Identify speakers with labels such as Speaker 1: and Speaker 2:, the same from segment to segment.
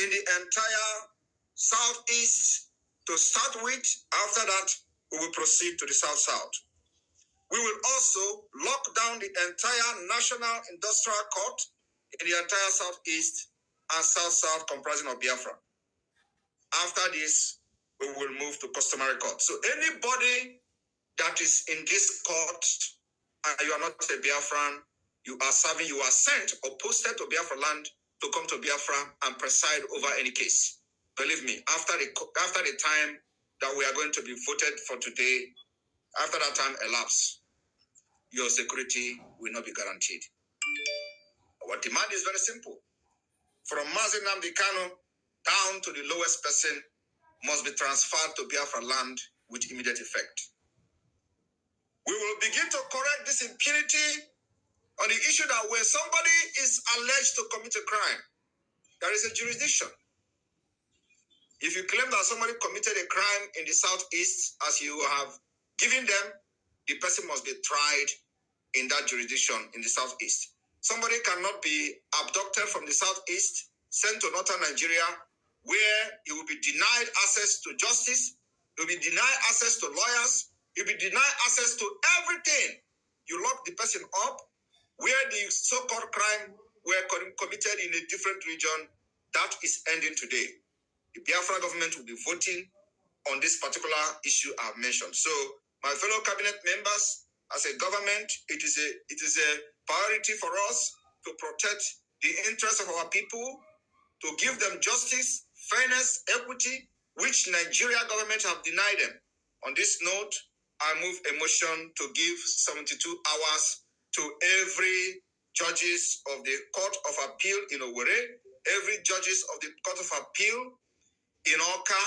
Speaker 1: in the entire southeast to start with. After that, we will proceed to the south-south. We will also lock down the entire National Industrial Court in the entire southeast and south-south comprising of Biafra. After this, we will move to customary court. So anybody that is in this court and you are not a Biafran, you are serving, you are sent or posted to Biafra land to come to Biafra and preside over any case. Believe me, after the time that we are going to be voted for today, after that time elapses, your security will not be guaranteed. Our demand is very simple. From Mazi Nnamdi Kanu down to the lowest person must be transferred to Biafra land with immediate effect. We will begin to correct this impunity on the issue that when somebody is alleged to commit a crime, there is a jurisdiction. If you claim that somebody committed a crime in the southeast, as you have given them, the person must be tried in that jurisdiction in the southeast. Somebody cannot be abducted from the southeast, sent to northern Nigeria, where he will be denied access to justice, he will be denied access to lawyers, he will be denied access to everything. You lock the person up where the so-called crime were committed in a different region. That is ending today. The Biafra government will be voting on this particular issue I've mentioned. So, my fellow cabinet members, as a government, it is a priority for us to protect the interests of our people, to give them justice, fairness, equity, which Nigeria government have denied them. On this note, I move a motion to give 72 hours to every judges of the Court of Appeal in Owerri, every judges of the Court of Appeal in Awka,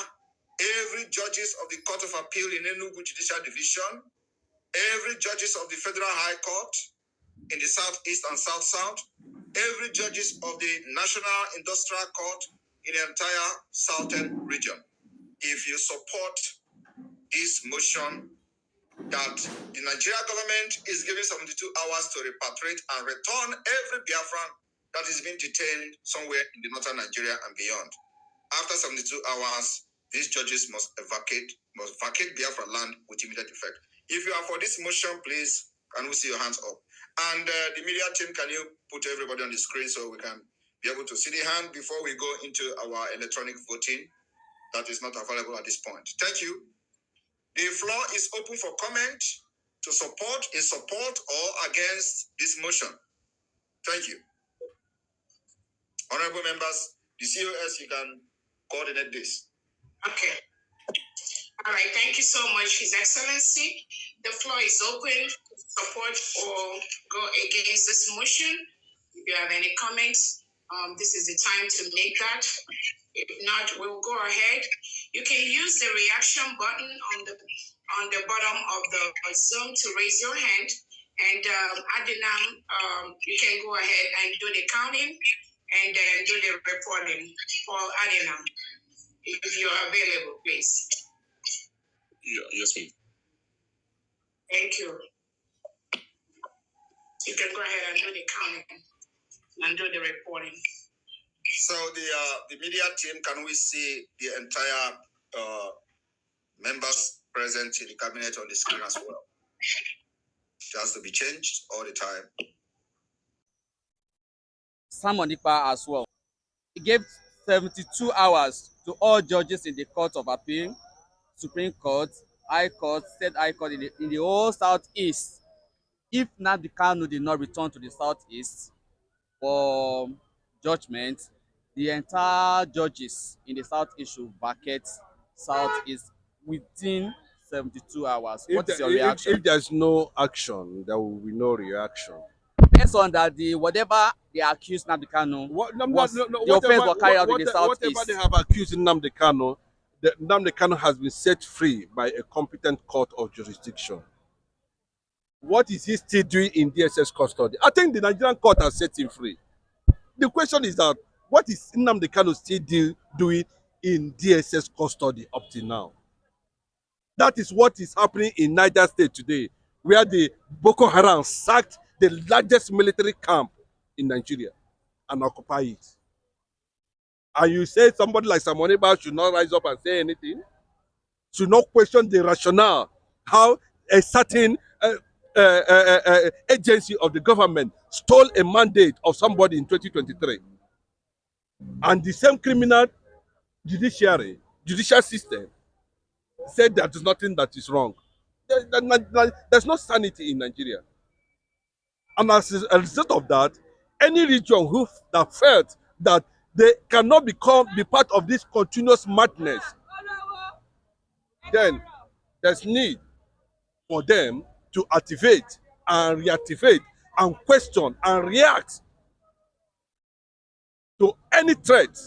Speaker 1: every judges of the Court of Appeal in Enugu Judicial Division, every judges of the Federal High Court in the Southeast and South-South, every judges of the National Industrial Court in the entire Southern region. If you support this motion that the Nigeria government is giving 72 hours to repatriate and return every Biafran that is being detained somewhere in the northern Nigeria and beyond. After 72 hours, these judges must vacate Biafra land with immediate effect. If you are for this motion, please, can we see your hands up? And the media team, can you put everybody on the screen so we can be able to see the hand before we go into our electronic voting that is not available at this point. Thank you. The floor is open for comment to support, in support, or against this motion. Thank you. Honorable members, the COS, you can coordinate this.
Speaker 2: Okay. All right. Thank you so much, His Excellency. The floor is open to support or go against this motion. If you have any comments, this is the time to make that. If not, we'll go ahead. You can use the reaction button on the bottom of the Zoom to raise your hand. And Adinam, you can go ahead and do the counting and then do the reporting for Adinam. If you're available, please.
Speaker 3: Yeah, yes, ma'am.
Speaker 2: Thank you. You can go ahead and do the counting and do the reporting.
Speaker 1: So the media team, can we see the entire members present in the cabinet on the screen as well? It has to be changed all the time.
Speaker 4: Simon Ekpa as well. He gave 72 hours to all judges in the Court of Appeal, Supreme Court, High Court, State High Court in the whole Southeast. If Nnamdi Kanu did not return to the Southeast for judgment, the entire judges in the Southeast should vacate Southeast within 72 hours. What is your reaction?
Speaker 5: If there's no action, there will be no reaction.
Speaker 4: Based on that, whatever they accused Nnamdi Kanu, the offense was carried out in the Southeast.
Speaker 5: Whatever they have accused Nnamdi Kanu, Nnamdi Kanu has been set free by a competent court of jurisdiction. What is he still doing in DSS custody? I think the Nigerian court has set him free. The question is that, what is Nnamdi Kanu still doing in DSS custody up to now? That is what is happening in Niger State today, where the Boko Haram sacked the largest military camp in Nigeria and occupy it. And you say somebody like Simon Ekpa should not rise up and say anything, should not question the rationale, how a certain agency of the government stole a mandate of somebody in 2023. And the same criminal judicial system said that is nothing that is wrong. There's no sanity in Nigeria. And as a result of that, any region that felt that they cannot be part of this continuous madness, then there's need for them to activate and reactivate and question and react to any threat,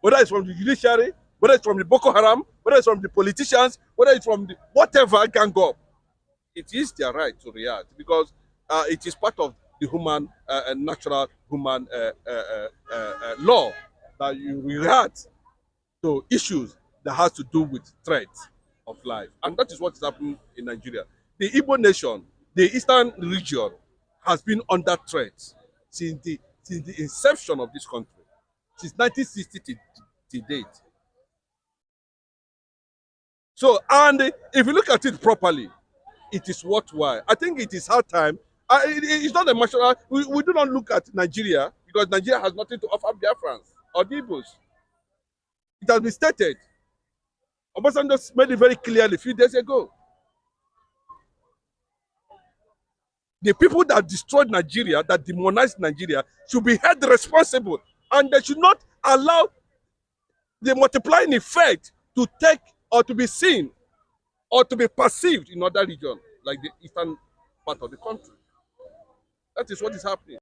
Speaker 5: whether it's from the judiciary, whether it's from the Boko Haram, whether it's from the politicians, whether it's from the whatever gang up. It is their right to react because it is part of the natural human law that you react to issues that has to do with threats of life. And that is what is happening in Nigeria. The Igbo nation, the eastern region, has been under threat since the inception of this country, since 1960 to date. So, and if you look at it properly, it is worthwhile. I think it is hard time. It's not a national. We do not look at Nigeria because Nigeria has nothing to offer Biafrans or the Igbos. It has been stated. Obasanjo made it very clearly a few days ago. The people that destroyed Nigeria, that demonized Nigeria, should be held responsible, and they should not allow the multiplying effect to take or to be seen or to be perceived in other regions, like the eastern part of the country. That is what is happening.